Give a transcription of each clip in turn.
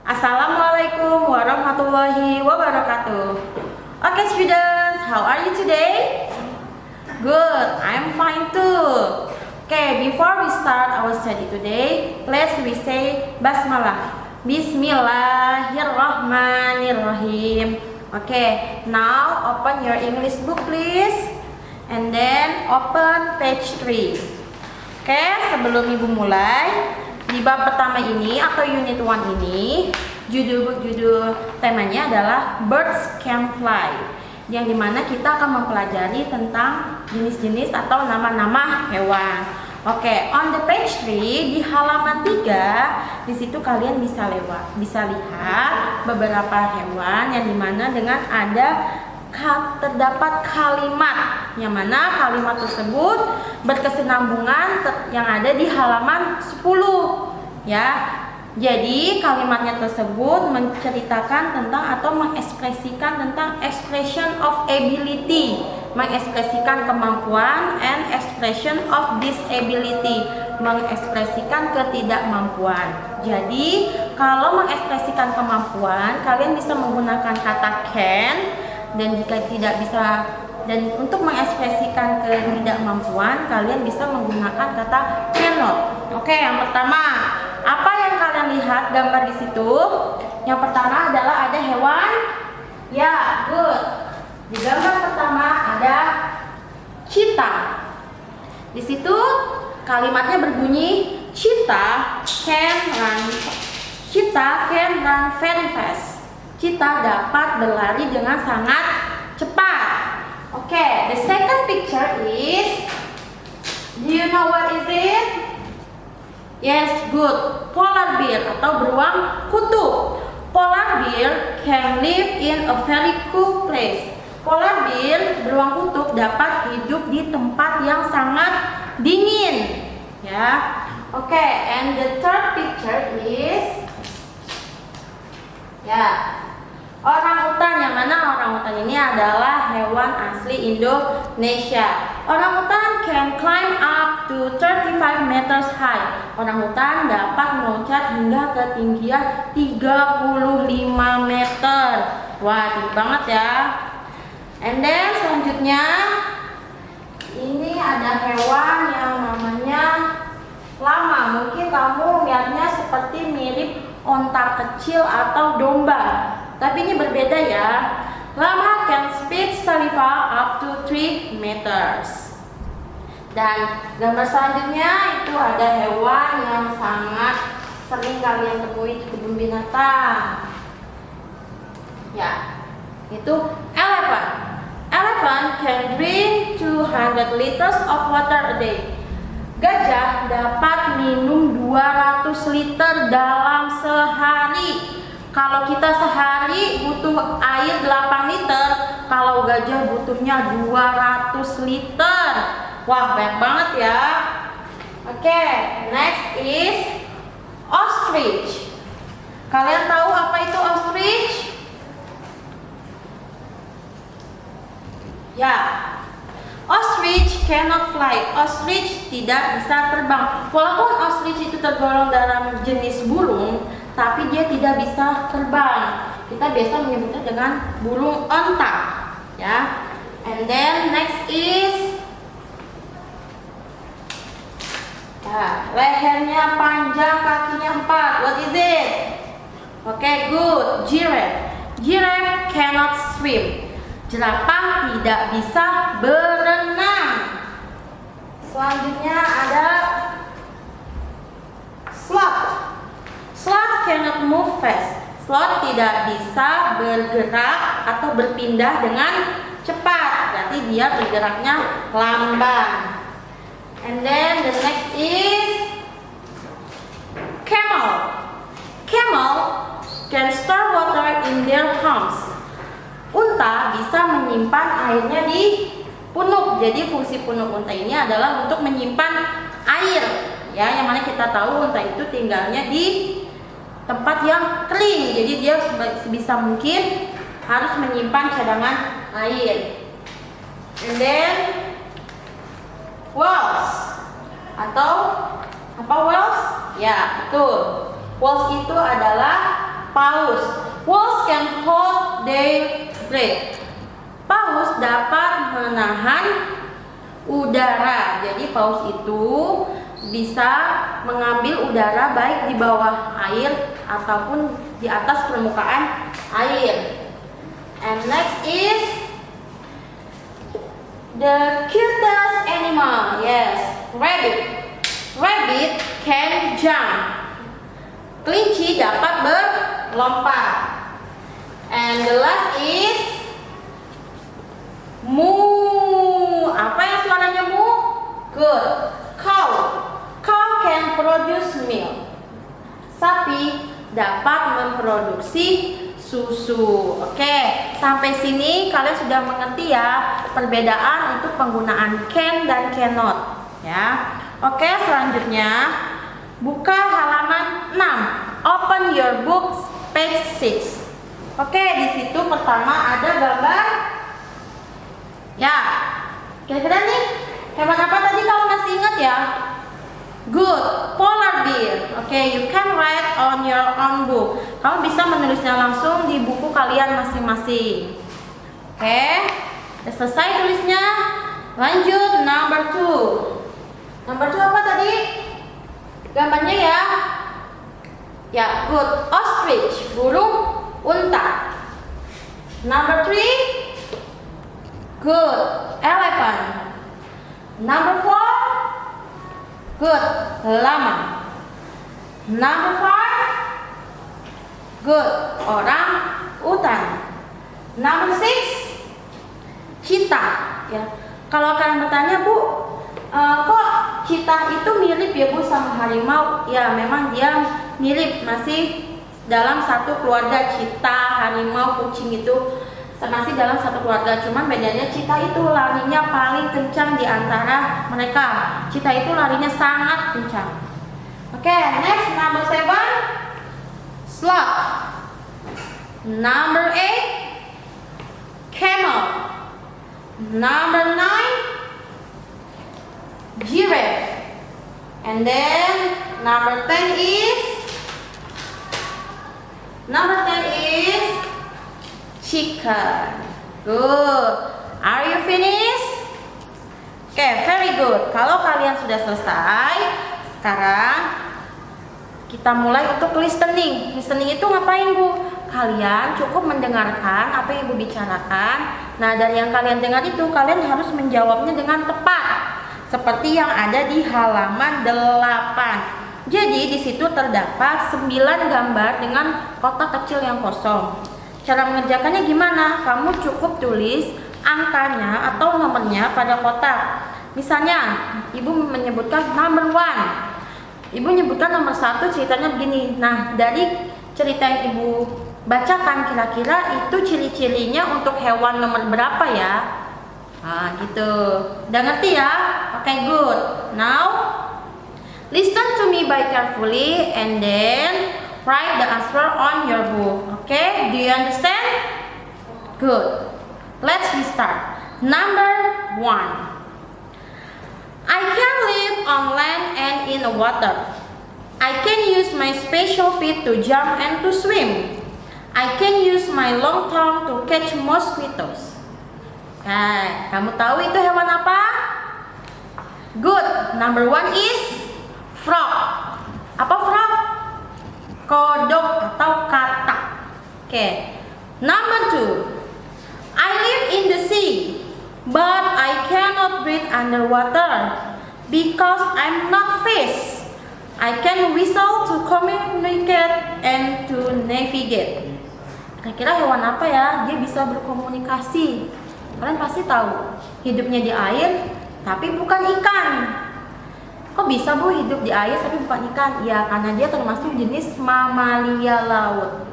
Assalamualaikum warahmatullahi wabarakatuh. Okay students, how are you today? Good, I'm fine too. Okay, before we start our study today, let's we say Basmalah. Bismillahirrahmanirrahim. Okay, now open your English book please. And then open page 3. Okay, sebelum ibu mulai, di bab pertama ini atau unit 1 ini, judul temanya adalah Birds Can Fly, yang dimana kita akan mempelajari tentang jenis-jenis atau nama-nama hewan. Oke, on the page 3 di halaman 3, di situ kalian bisa lihat beberapa hewan yang dimana dengan terdapat kalimat yang mana kalimat tersebut berkesinambungan yang ada di halaman 10 ya. Jadi kalimatnya tersebut menceritakan tentang atau mengekspresikan tentang expression of ability, mengekspresikan kemampuan, and expression of disability, mengekspresikan ketidakmampuan. Jadi kalau mengekspresikan kemampuan, kalian bisa menggunakan kata can, dan jika tidak bisa, dan untuk mengekspresikan ketidakmampuan kalian bisa menggunakan kata cannot. Oke, yang pertama, apa yang kalian lihat gambar di situ? Yang pertama adalah ada hewan. Ya, good. Di gambar pertama ada cheetah. Di situ kalimatnya berbunyi cheetah can run. Cheetah can run very fast. Cheetah dapat berlari dengan sangat cepat. Okay, the second picture is, do you know what is it? Yes, good. Polar bear atau beruang kutub. Polar bear can live in a very cool place. Polar bear, beruang kutub, dapat hidup di tempat yang sangat dingin. Ya, okay. And the third picture is, ya, orangutan, yang mana orangutan ini adalah hewan asli Indonesia. Orangutan can climb up to 35 meters high. Orangutan dapat meloncat hingga ketinggian 35 meter. Wah, tinggi banget ya. And then selanjutnya ini ada hewan yang namanya lama. Mungkin kamu lihatnya seperti mirip onta kecil atau domba, tapi ini berbeda ya. Lama can spit saliva up to 3 meters. Dan gambar selanjutnya itu ada hewan yang sangat sering kalian temui di kebun binatang. Ya, itu elephant. Elephant can drink 200 liters of water a day. Gajah dapat minum 200 liter dalam sehari. Kalau kita sehari butuh air 8 liter, kalau gajah butuhnya 200 liter. Wah, banyak banget ya. Oke, next is ostrich. Kalian tahu apa itu ostrich? Ya, ostrich cannot fly. Ostrich tidak bisa terbang. Walaupun ostrich itu tergolong dalam jenis burung, tapi dia tidak bisa terbang. Kita biasa menyebutnya dengan burung onta, ya. And then next is, ya, lehernya panjang, kakinya 4. What is it? Okay, good. Giraffe. Giraffe cannot swim. Jerapah tidak bisa berenang. Selanjutnya ada sloth. Sloth cannot move fast. Sloth tidak bisa bergerak atau berpindah dengan cepat. Berarti dia bergeraknya lamban. And then the next is camel. Camel can store water in their humps. Unta bisa menyimpan airnya di punuk. Jadi fungsi punuk unta ini adalah untuk menyimpan air. Ya, yang mana kita tahu unta itu tinggalnya di tempat yang kering. Jadi dia sebisa mungkin harus menyimpan cadangan air. And then whales atau apa whales? Ya, betul. Whales itu adalah Paus. Whales can hold their breath. Paus dapat menahan udara. Jadi paus itu bisa mengambil udara baik di bawah air ataupun di atas permukaan air. And next is the cutest animal. Yes, rabbit. Rabbit can jump. Kelinci dapat berlompat. And the last is moo. Apa yang suaranya moo? Good. Cow. Cow can produce milk. Sapi dapat memproduksi susu. Oke, sampai sini kalian sudah mengerti ya perbedaan untuk penggunaan can dan cannot. Ya. Oke, selanjutnya buka halaman 6. Open your books page 6. Oke, di situ pertama ada gambar. Ya, kira-kira nih hewan apa tadi kalau masih ingat ya? Good, polar bear. Oke, you can write on your own book. Kamu bisa menulisnya langsung di buku kalian masing-masing. Oke, udah selesai tulisnya. Lanjut number 2. Number 2 apa tadi? Gambarnya ya. Ya, good. Ostrich, burung unta. Number 3. Good. Elephant. Number 4. Good. Llama. Number 5. Good. Orang utan. Number 6. Cheetah. Ya. Kalau kalian bertanya, Bu, kok cheetah itu mirip ya Bu sama harimau? Ya, memang dia mirip, masih dalam satu keluarga. Cheetah, harimau, kucing itu masih dalam satu keluarga. Cuman bedanya cheetah itu larinya paling kencang di antara mereka. Cheetah itu larinya sangat kencang. Oke, next number 7. Sloth. Number 8. Camel. Number 9. Giraffe. And then number 10 is chicken. Good. Are you finished? Oke, very good. Kalau kalian sudah selesai, sekarang kita mulai untuk listening. Listening itu ngapain, Bu? Kalian cukup mendengarkan apa yang Ibu bicarakan. Nah, dari yang kalian dengar itu kalian harus menjawabnya dengan tepat. Seperti yang ada di halaman 8. Jadi di situ terdapat 9 gambar dengan kotak kecil yang kosong. Cara mengerjakannya gimana? Kamu cukup tulis angkanya atau nomornya pada kotak. Misalnya, Ibu menyebutkan number 1. Ibu menyebutkan nomor 1, ceritanya begini. Nah, dari cerita yang Ibu bacakan, kira-kira itu ciri-cirinya untuk hewan nomor berapa ya? Nah, gitu. Udah ngerti ya? Oke, good. Now, listen to me by carefully and then write the answer on your book. Okay? Do you understand? Good. Let's start. Number 1. I can live on land and in the water. I can use my special feet to jump and to swim. I can use my long tongue to catch mosquitoes. Nah, kamu tahu itu hewan apa? Good. Number 1 is frog. Apa frog? Kodok atau katak. Okay. Number 2. I live in the sea, but I cannot breathe underwater because I'm not fish. I can whistle to communicate and to navigate. Kira-kira hewan apa ya? Dia bisa berkomunikasi. Kalian pasti tahu, hidupnya di air, tapi bukan ikan. Kok bisa Bu hidup di air tapi bukan ikan? Ya, karena dia termasuk jenis mamalia laut.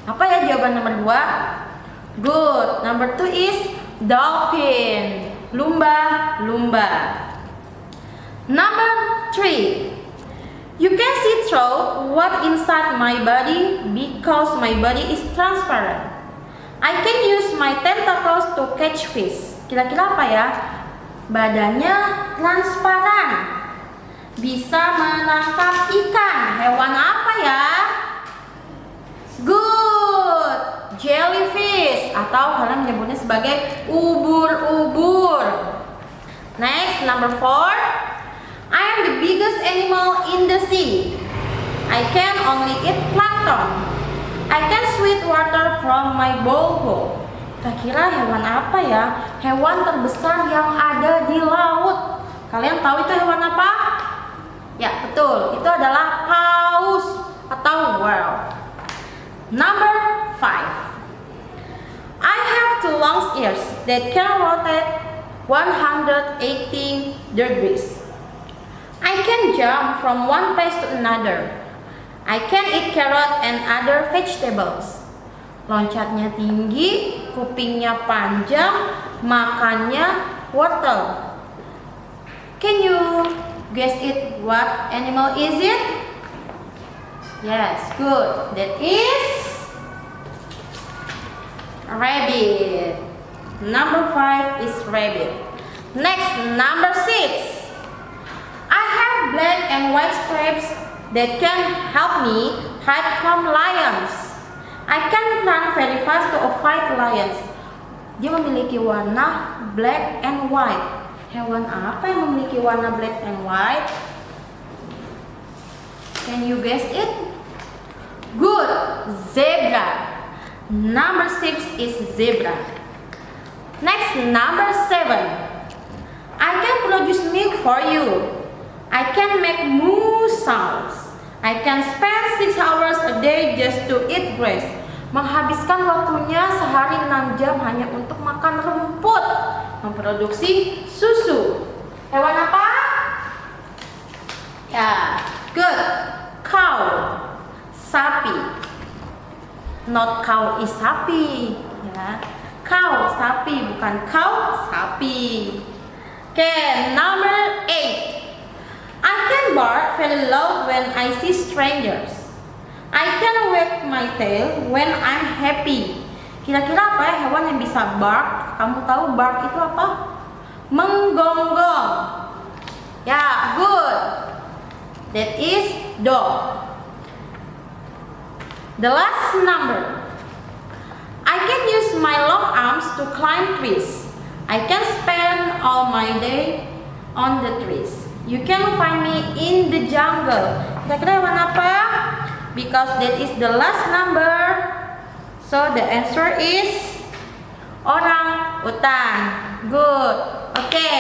Apa ya jawaban nomor 2? Good. Number 2 is dolphin. Lumba-lumba. Number 3. You can see through what inside my body because my body is transparent. I can use my tentacles to catch fish. Kira-kira apa ya? Badannya transparan. Bisa menangkap ikan. Hewan apa ya? Good. atau kalian menyebutnya sebagai ubur-ubur. Next, number 4. I am the biggest animal in the sea. I can only eat plankton. I can sweat water from my blowhole. Kira-kira hewan apa ya? Hewan terbesar yang ada di laut. Kalian tahu itu hewan apa? Ya, betul. Itu adalah paus atau whale. Number 5. I have 2 long ears that can rotate 180 degrees. I can jump from one place to another. I can eat carrot and other vegetables. Loncatnya tinggi, kupingnya panjang, makannya wortel. Can you guess it? What animal is it? Yes, good. That is rabbit. Number 5 is rabbit. Next, number 6. I have black and white stripes that can help me hide from lions. I can run very fast to avoid lions. Dia memiliki warna black and white. Hewan apa yang memiliki warna black and white? Can you guess it? Good, zebra. Number 6 is zebra. Next, number 7. I can produce milk for you. I can make moo sounds. I can spend 6 hours a day just to eat grass. Menghabiskan waktunya sehari 6 jam hanya untuk makan rumput. Memproduksi susu. Hewan apa? Ya, good. Cow. Sapi. Not cow is sapi. Ya. Cow, sapi, bukan cow, sapi. Okay, number 8. I can bark very loud when I see strangers. I can wag my tail when I'm happy. Kira-kira apa ya hewan yang bisa bark? Kamu tahu bark itu apa? Menggonggong. Ya, good. That is dog. The last number. I can use my long arms to climb trees. I can spend all my day on the trees. You can find me in the jungle. Kira-kira hewan apa? Because that is the last number. So the answer is orang utan. Good. Oke.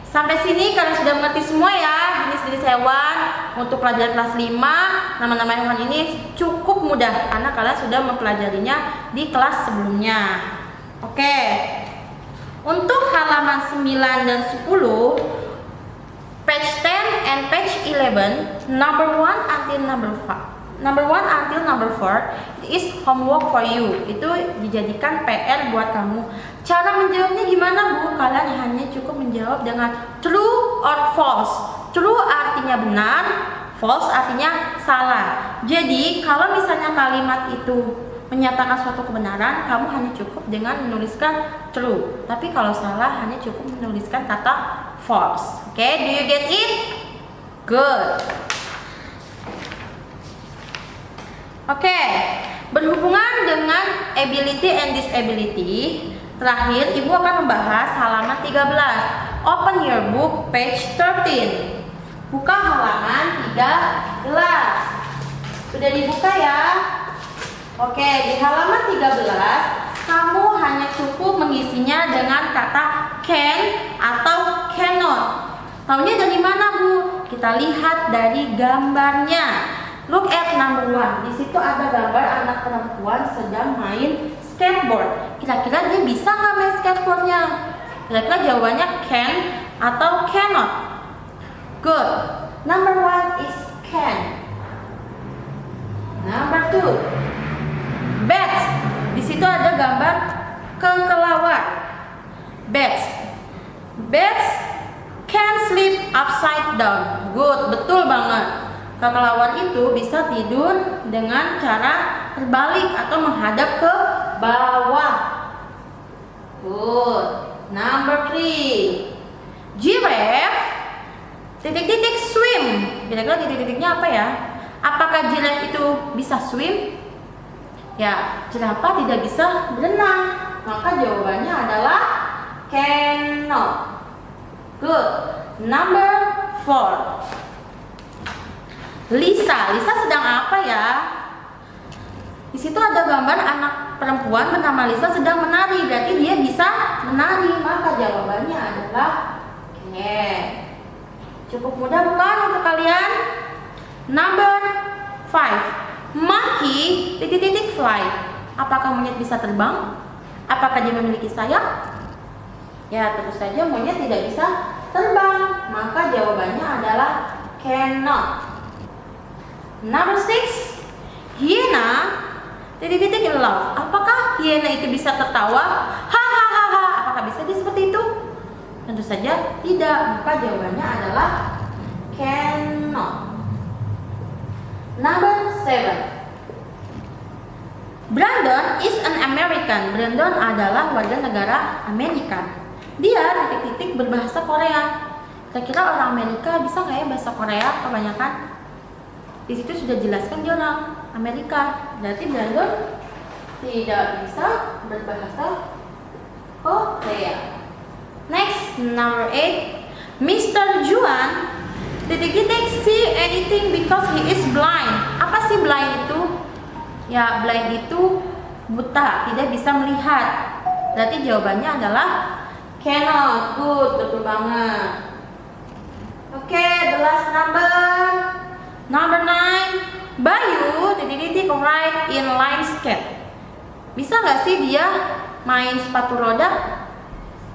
Sampai sini kalian sudah mengerti semua ya jenis-jenis hewan untuk pelajaran kelas 5. Nama-nama hewan ini cukup mudah karena kalian sudah mempelajarinya di kelas sebelumnya. Oke. Untuk halaman 9 dan 10, page 10 and page 11, number 1 until number 4 is homework for you. Itu dijadikan PR buat kamu. Cara menjawabnya gimana, Bu? Kalian hanya cukup menjawab dengan true or false. True artinya benar, false artinya salah. Jadi kalau misalnya kalimat itu menyatakan suatu kebenaran, kamu hanya cukup dengan menuliskan true. Tapi kalau salah, hanya cukup menuliskan kata false. Oke, do you get it? Good. Oke, berhubungan dengan ability and disability, terakhir Ibu akan membahas halaman 13. Open your book, page 13. Buka halaman 13. Sudah dibuka ya? Oke, di halaman 13 kamu hanya cukup mengisinya dengan kata can atau cannot. Taunya dari mana, Bu? Kita lihat dari gambarnya. Look at number 1. Di situ ada gambar anak perempuan sedang main skateboard. Kira-kira dia bisa nggak main skateboardnya? Kira-kira jawabannya can atau cannot? Good. Number 1 is can. Number 2, bats. Di situ ada gambar kelelawar. Bats. Bats can sleep upside down. Good, betul banget. Kelelawar itu bisa tidur dengan cara terbalik atau menghadap ke bawah. Good. Number 3, giraffe titik-titik swim. Kira-kira titik-titiknya apa ya? Apakah giraffe itu bisa swim? Ya, jerapah tidak bisa berenang. Maka jawabannya adalah cannot. Good. Number 4. Lisa sedang apa ya? Di situ ada gambar anak perempuan bernama Lisa sedang menari. Berarti dia bisa menari. Maka jawabannya adalah can. Cukup mudah bukan untuk kalian? Number 5. Monkey fly. Apakah monyet bisa terbang? Apakah dia memiliki sayap? Ya, tentu saja monyet tidak bisa terbang. Maka jawabannya adalah cannot. Number 6. Hyena laugh. Apakah hyena itu bisa tertawa? Hahaha. Apakah bisa dia seperti itu? Tentu saja tidak. Maka jawabannya adalah cannot. Number 7. Brandon is an American. Brandon adalah warga negara Amerika. Dia berbahasa Korea. Kira-kira orang Amerika bisa nggak ya bahasa Korea kebanyakan? Di situ sudah jelaskan dia orang Amerika. Berarti Brandon tidak bisa berbahasa Korea. Next, number 8. Mr. Juan see anything because he is blind. Apa sih blind itu? Ya, blind itu buta, tidak bisa melihat. Berarti jawabannya adalah cannot. Good, betul banget. Oke, the last number. Number 9. Bayu ride in line skate. Bisa nggak sih dia main sepatu roda?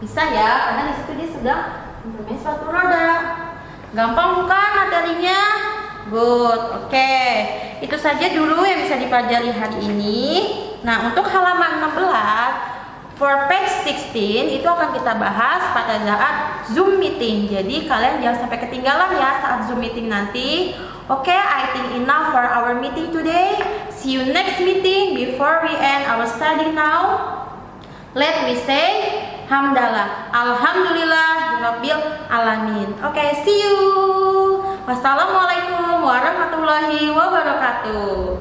Bisa ya, karena di situ dia sedang bermain sepatu roda. Gampang bukan materinya? Good, oke. Itu saja dulu yang bisa dipelajari hari ini. Nah, untuk halaman 16, for page 16 itu akan kita bahas pada saat Zoom meeting. Jadi kalian jangan sampai ketinggalan ya saat Zoom meeting nanti. Oke, I think enough for our meeting today. See you next meeting. Before we end our study now, let me say hamdalah, alhamdulillah rabbil alamin. Oke, see you. Wassalamualaikum warahmatullahi wabarakatuh.